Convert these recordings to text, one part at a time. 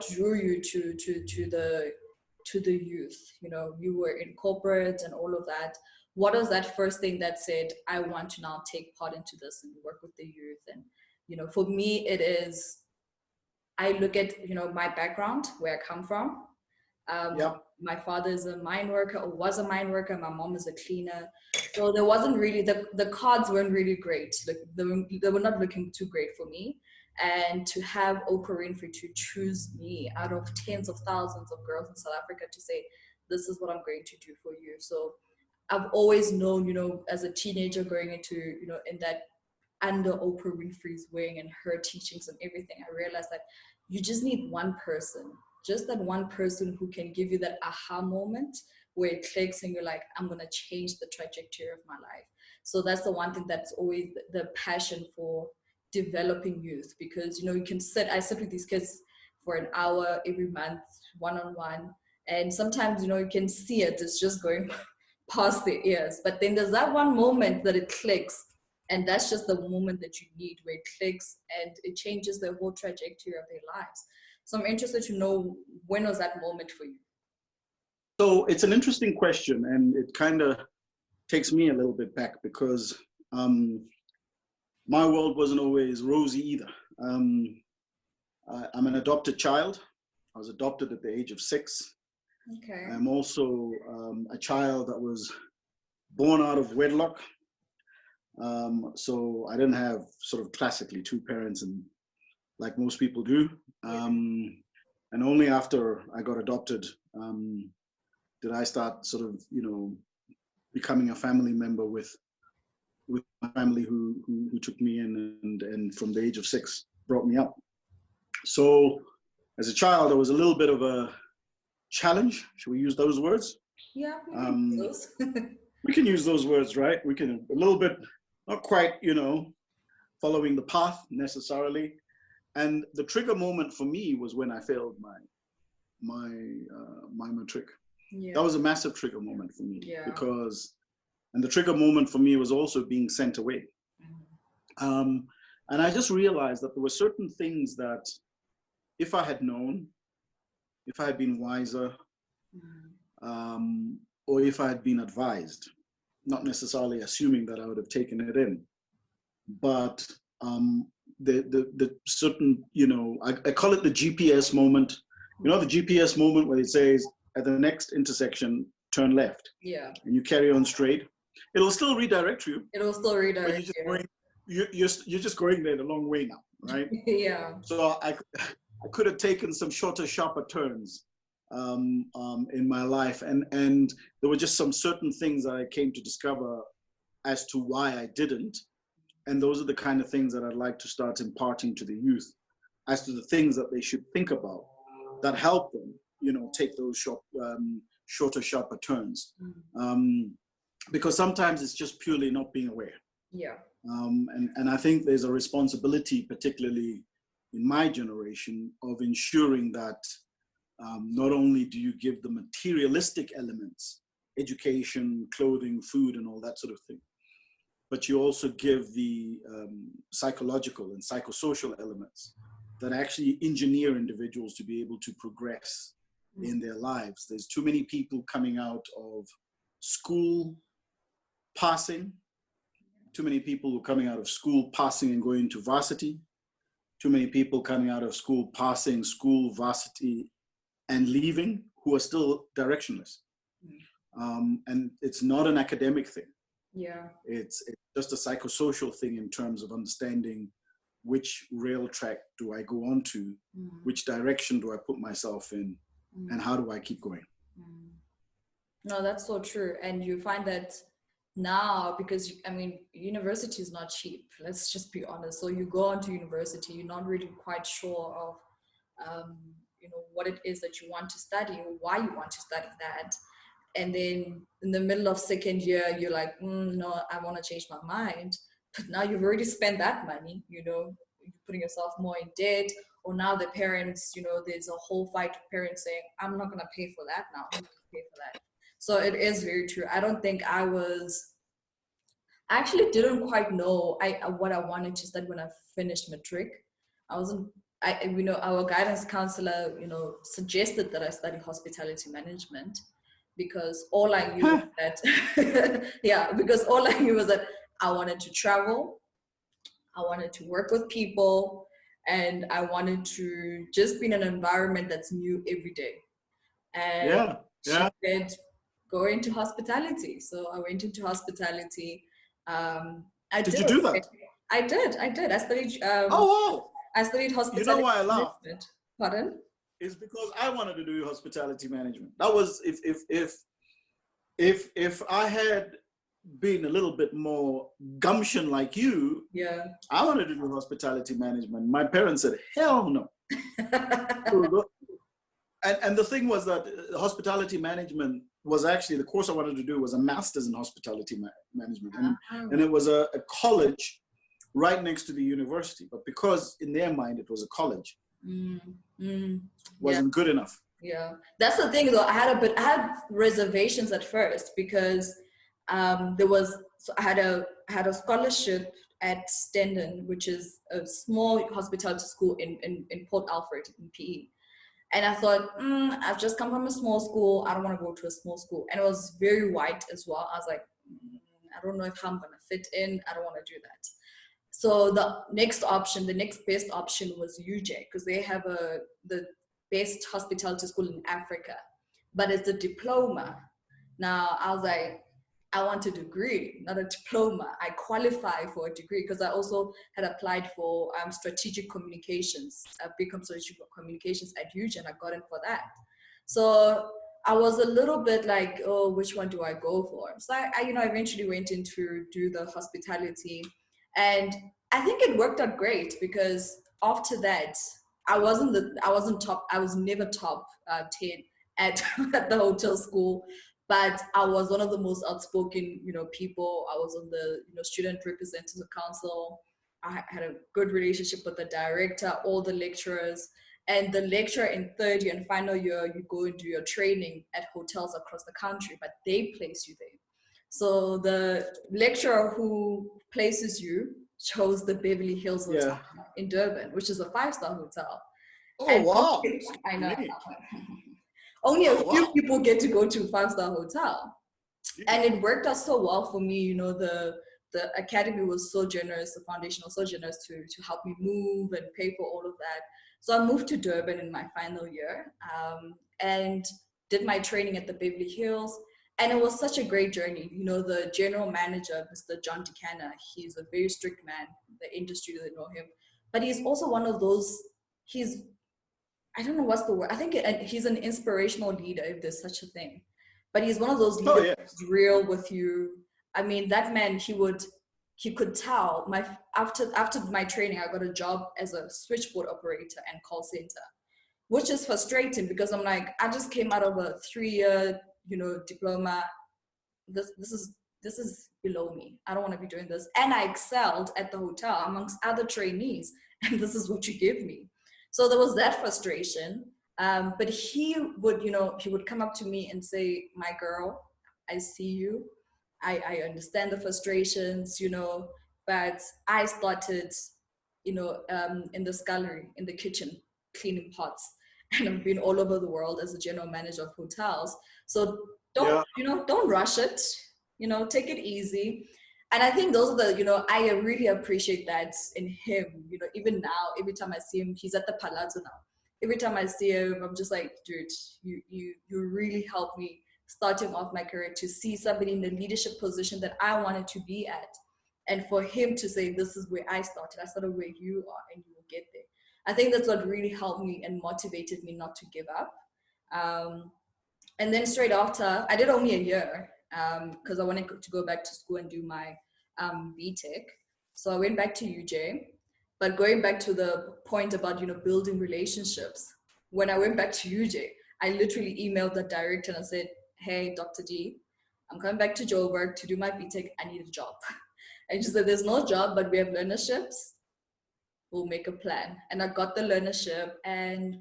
drew you to the youth? You know, you were in corporate and all of that. What was that first thing that said, I want to now take part into this and work with the youth? And, you know, for me, it is, I look at, you know, my background, where I come from. My father is a mine worker, or was a mine worker. My mom is a cleaner. So there wasn't really, the cards weren't really great. Like they were not looking too great for me. And to have Oprah Winfrey to choose me out of tens of thousands of girls in South Africa to say, this is what I'm going to do for you. So I've always known, you know, as a teenager going into, you know, in that under Oprah Winfrey's wing and her teachings and everything, I realized that you just need one person, just that one person who can give you that aha moment where it clicks and you're like, I'm going to change the trajectory of my life. So that's the one thing that's always the passion for developing youth, because, you know, you can I sit with these kids for an hour every month, one-on-one. And sometimes, you know, you can see it's just going past their ears. But then there's that one moment that it clicks. And that's just the moment that you need, where it clicks and it changes the whole trajectory of their lives. So I'm interested to know, when was that moment for you? So it's an interesting question, and it kind of takes me a little bit back, because my world wasn't always rosy either. I'm an adopted child. I was adopted at the age of 6. Okay. I'm also a child that was born out of wedlock. So I didn't have sort of classically 2 parents, and like most people do. And only after I got adopted did I start sort of, you know, becoming a family member with my family who took me in and from the age of 6 brought me up. So as a child, there was a little bit of a challenge. Should we use those words? Yeah, we can use those. We can use those words, right? We can, a little bit, not quite, you know, following the path necessarily. And the trigger moment for me was when I failed my matric. Yeah. That was a massive trigger moment for me, because, and the trigger moment for me was also being sent away. And I just realized that there were certain things that if I had known, if I had been wiser, or if I had been advised, not necessarily assuming that I would have taken it in, but the certain, you know, I call it the GPS moment. You know, the GPS moment where it says at the next intersection, turn left. Yeah. And you carry on straight. It'll still redirect you. It'll still redirect you. You're just going there the long way now, right? Yeah. So I could have taken some shorter, sharper turns in my life, and there were just some certain things that I came to discover as to why I didn't, and those are the kind of things that I'd like to start imparting to the youth as to the things that they should think about that help them, you know, take those shorter, sharper turns, because sometimes it's just purely not being aware. Yeah. And I think there's a responsibility, particularly in my generation, of ensuring that not only do you give the materialistic elements, education, clothing, food, and all that sort of thing, but you also give the psychological and psychosocial elements that actually engineer individuals to be able to progress in their lives. There's too many people coming out of school passing, too many people who are coming out of school passing and going to varsity, too many people coming out of school passing school, varsity, and leaving who are still directionless. And it's not an academic thing. Yeah. It's just a psychosocial thing in terms of understanding which rail track do I go on to, which direction do I put myself in, and how do I keep going? No, that's so true. And you find that now, because I mean, university is not cheap. Let's just be honest. So you go on to university, you're not really quite sure of, you know, what it is that you want to study or why you want to study that. And then in the middle of second year, you're like, no, I want to change my mind. But now you've already spent that money, you know, you're putting yourself more in debt. Or now the parents, you know, there's a whole fight of parents saying, I'm not going to pay for that now. I'm going to pay for that. So it is very true. I don't think I actually didn't quite know what I wanted to study when I finished matric. our guidance counselor, suggested that I study hospitality management because all I knew was that, yeah, because all I knew was that I wanted to travel, I wanted to work with people, and I wanted to just be in an environment that's new every day. And Yeah, she yeah. said, go into hospitality. So I went into hospitality. I Did did. you do that? I did. Oh, wow. I studied You know hospitality why I laughed? management. Pardon? It's because I wanted to do hospitality management. That was if I had been a little bit more gumption like you, Yeah. I wanted to do hospitality management. My parents said, hell no. And the thing was that hospitality management was actually the course I wanted to do was a master's in hospitality management. And it was a college right next to the university. But because in their mind it was a college, wasn't good enough. Yeah, that's the thing though. I had reservations at first because I had a scholarship at Stendon, which is a small hospitality school in Port Alfred in PE. And I thought, I've just come from a small school. I don't want to go to a small school. And it was very white as well. I was like, I don't know if I'm going to fit in. I don't want to do that. So the next best option was UJ because they have the best hospitality school in Africa, but it's a diploma. Now I was like, I want a degree, not a diploma. I qualify for a degree because I also had applied for strategic communications, BCom strategic communications at UJ, and I got in for that. So I was a little bit like, oh, which one do I go for? So I eventually went in to do the hospitality, and I think it worked out great because after that, I was never top 10 at, at the hotel school, but I was one of the most outspoken, people. I was on the, student representative council. I had a good relationship with the director, all the lecturers, and the lecturer in third year and final year, you go and do your training at hotels across the country, but they place you there. So the lecturer who places you chose the Beverly Hills Hotel in Durban, which is a 5-star hotel. Oh, And wow. I know. Only a few people get to go to a 5-star hotel. And it worked out so well for me. The academy was so generous, the foundation was so generous to help me move and pay for all of that. So I moved to Durban in my final year and did my training at the Beverly Hills. And it was such a great journey. The general manager, Mr. John DeCanna, he's a very strict man. The industry doesn't know him. But he's also one of those, I don't know what's the word. I think he's an inspirational leader, if there's such a thing. But he's one of those leaders who's real with you. I mean, that man, he could tell. After my training, I got a job as a switchboard operator and call center, which is frustrating because I'm like, I just came out of a 3-year, diploma. This is below me. I don't want to be doing this. And I excelled at the hotel amongst other trainees, and this is what you give me. So there was that frustration. But he would come up to me and say, my girl, I see you. I understand the frustrations, but I started, in the scullery, in the kitchen, cleaning pots. And I've been all over the world as a general manager of hotels. So don't rush it, take it easy. And I think those are the, I really appreciate that in him, even now, every time I see him, he's at the Palazzo now. Every time I see him, I'm just like, dude, you really helped me starting off my career to see somebody in the leadership position that I wanted to be at. And for him to say, this is where I started where you are and you will get there. I think that's what really helped me and motivated me not to give up. And then straight after, I did only a year because I wanted to go back to school and do my BTech. So I went back to UJ. But going back to the point about, building relationships, when I went back to UJ, I literally emailed the director and I said, hey, Dr. D, I'm coming back to Joburg to do my BTech. I need a job. And she said, there's no job, but we have learnerships. We'll make a plan. And I got the learnership and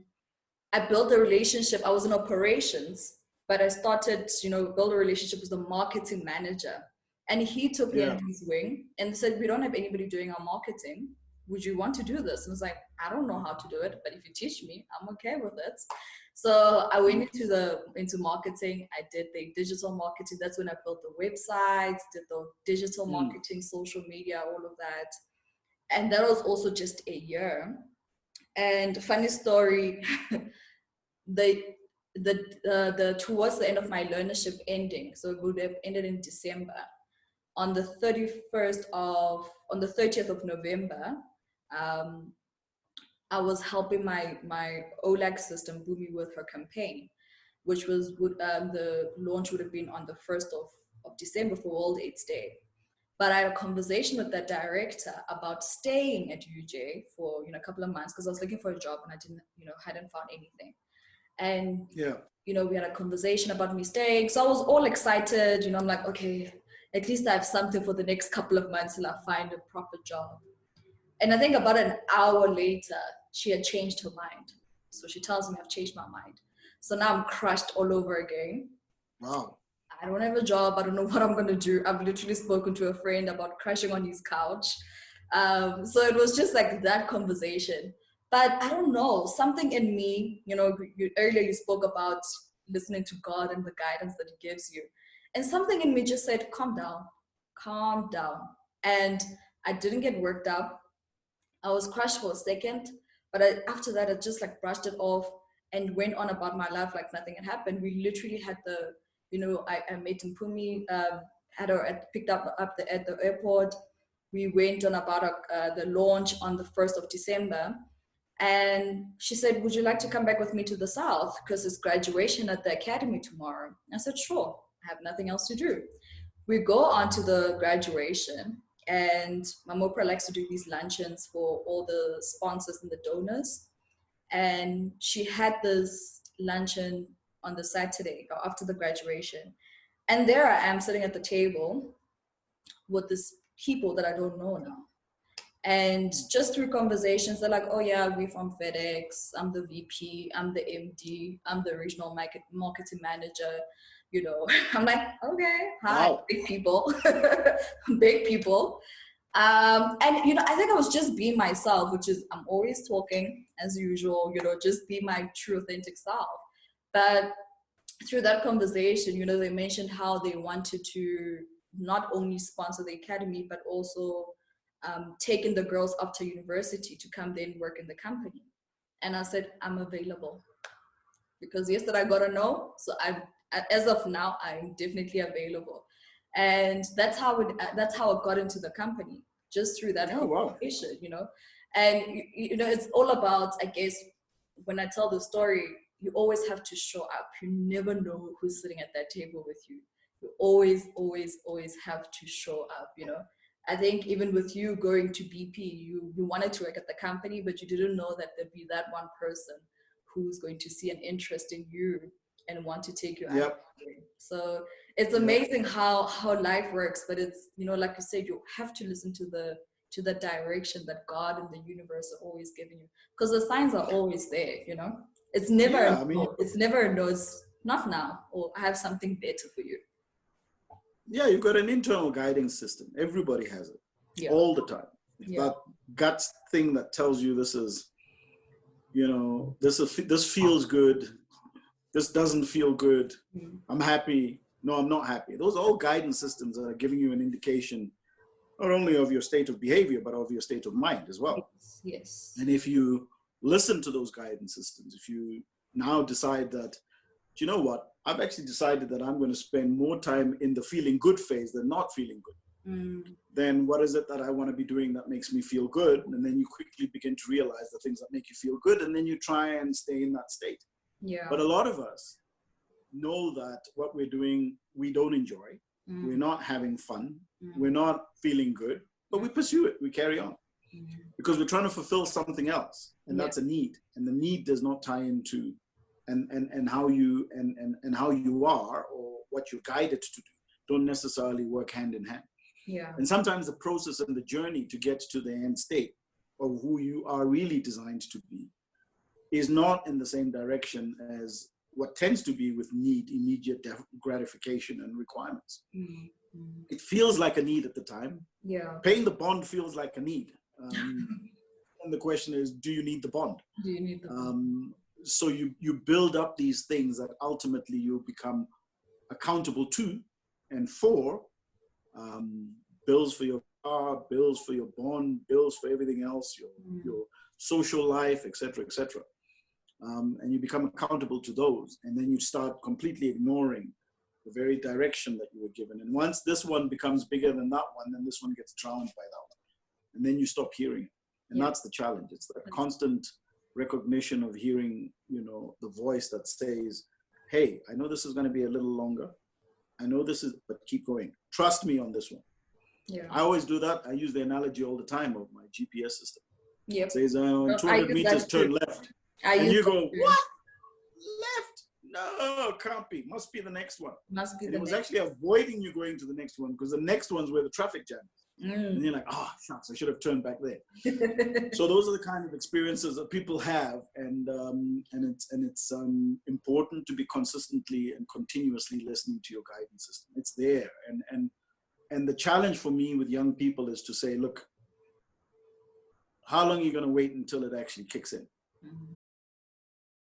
I built a relationship. I was in operations, but I started, build a relationship with the marketing manager. And he took me under his wing and said, we don't have anybody doing our marketing. would you want to do this? And I was like, I don't know how to do it, but if you teach me, I'm okay with it. So I went into marketing. I did the digital marketing. That's when I built the websites, did the digital marketing, social media, all of that. And that was also just a year. And funny story, the the towards the end of my learnership ending, so it would have ended in December. On the 30th of November, um, I was helping my OLAC system, Boomi, with her campaign, which was the launch would have been on the 1st of December for World AIDS Day. But I had a conversation with that director about staying at UJ for a couple of months because I was looking for a job and I hadn't found anything. And we had a conversation about me staying. So I was all excited. I'm like, okay, at least I have something for the next couple of months till I find a proper job. And I think about an hour later, she had changed her mind. So she tells me, I've changed my mind. So now I'm crushed all over again. Wow. I don't have a job. I don't know what I'm going to do. I've literally spoken to a friend about crashing on his couch. So it was just like that conversation. But I don't know, something in me, earlier you spoke about listening to God and the guidance that he gives you. And something in me just said, calm down, calm down. And I didn't get worked up. I was crushed for a second, but after that, I just like brushed it off and went on about my life like nothing had happened. We literally had I met Mpumi, had her picked up at the airport. We went on about the launch on the 1st of December. And she said, would you like to come back with me to the South? Because it's graduation at the academy tomorrow. I said, sure, I have nothing else to do. We go on to the graduation, and Mamopra likes to do these luncheons for all the sponsors and the donors. And she had this luncheon on the Saturday after the graduation. And there I am sitting at the table with these people that I don't know now. And just through conversations, they're like, oh yeah, we're from FedEx. I'm the VP, I'm the MD, I'm the regional marketing manager. I'm like, okay, hi, wow. Big people, big people. And, I think I was just being myself, which is I'm always talking as usual, just be my true authentic self. But through that conversation, they mentioned how they wanted to not only sponsor the academy, but also taking the girls up to university to come then work in the company. And I said, I'm available. Because yesterday I got a no. So as of now, I'm definitely available. And that's how I got into the company, just through that conversation, And, it's all about, I guess, when I tell the story, you always have to show up. You never know who's sitting at that table with you. You always, always, always have to show up, I think even with you going to BP, you wanted to work at the company, but you didn't know that there'd be that one person who's going to see an interest in you and want to take you out. So it's amazing how life works, but it's, like you said, you have to listen to the direction that God and the universe are always giving you, because the signs are always there. It's never it's never a no, it's not now, or I have something better for you. Yeah, you've got an internal guiding system. Everybody has it all the time. That gut thing that tells you this is, this feels good. This doesn't feel good. I'm happy. No, I'm not happy. Those are all guidance systems that are giving you an indication, not only of your state of behavior, but of your state of mind as well. Yes. And if you listen to those guidance systems, if you now decide that, you know what, I've actually decided that I'm going to spend more time in the feeling good phase than not feeling good. Then what is it that I want to be doing that makes me feel good? And then you quickly begin to realize the things that make you feel good, and then you try and stay in that state. Yeah. But a lot of us know that what we're doing, we don't enjoy. We're not having fun. We're not feeling good, but we pursue it. We carry on because we're trying to fulfill something else, and that's a need. And the need does not tie into and how you and how you are or what you're guided to do don't necessarily work hand in hand. Yeah. And sometimes the process and the journey to get to the end state of who you are really designed to be is not in the same direction as what tends to be with need, immediate gratification and requirements. It feels like a need at the time. Yeah. Paying the bond feels like a need. then the question is, do you need the bond? Do you need the bond? So you build up these things that ultimately you become accountable to and for, bills for your car, bills for your bond, bills for everything else, your social life, etc., etc. And you become accountable to those, and then you start completely ignoring the very direction that you were given. And once this one becomes bigger than that one, then this one gets drowned by that one, and then you stop hearing it. And that's the challenge. It's that constant recognition of hearing, you know, the voice that says, hey, I know this is going to be a little longer. I know this is, but keep going. Trust me on this one. Yeah. I always do that. I use the analogy all the time of my GPS system. Yep. It says, 200 meters, turn left. And you go, what? Left? No, can't be. Must be the next one. Must be and the it was next. actually avoiding you going to the next one, because the next one's where the traffic jam is. And you're like, oh, shucks, I should have turned back there. So those are the kind of experiences that people have, and it's important to be consistently and continuously listening to your guidance system. It's there, and the challenge for me with young people is to say, look, how long are you going to wait until it actually kicks in?